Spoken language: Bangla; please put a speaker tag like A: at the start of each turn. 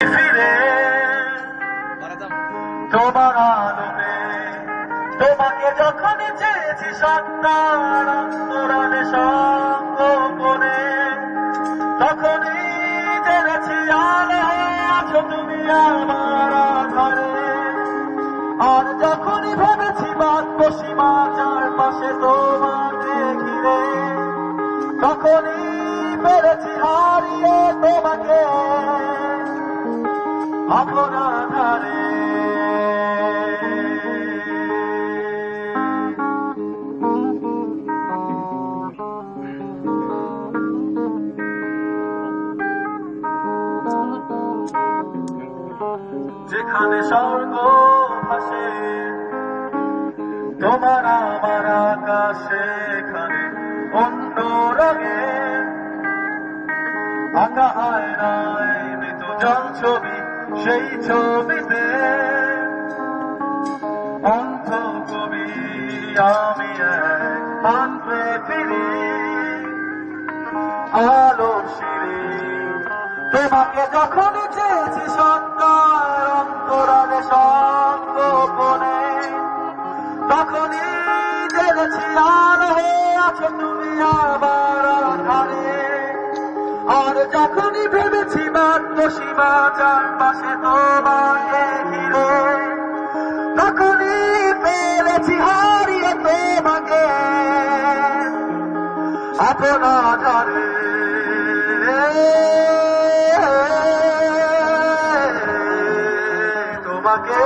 A: ফিরে তোমার আলোতে তোমাকে যখন চেয়েছি সত্তার অন্তরালে সঙ্গ করে তখনই জেনেছি আলো আছো তুমি আমার ঘরে। আর যখনই ভেবেছি বাঁধবো সীমা চারপাশে তোমাকে ঘিরে তখনই পেরেছি হারিয়ে তোমাকে আপন আধারে। যেখানে স্বর্গ ভাসে তোমার আমার আকাশে এখানে অন্য রঙে আঁকা হয় নাই মৃত জল ছবি সেই ছবিতে অন্ধ কবি আমি এক প্রান্তে ফিরি আলোর সিঁড়ি তোমাকে যখন চেয়েছি সত্তার অন্তরালে সঙ্গ করে তখনই জেনেছি আলো হয়ে আছো তুমি আমার আধারে। আর যখনই ভেবেছি বাঁধবো সীমা চারপাশে তোমাকে ঘিরে তখনই পেরেছি হারিয়ে তোমাকে আপন আধারে। তোমাকে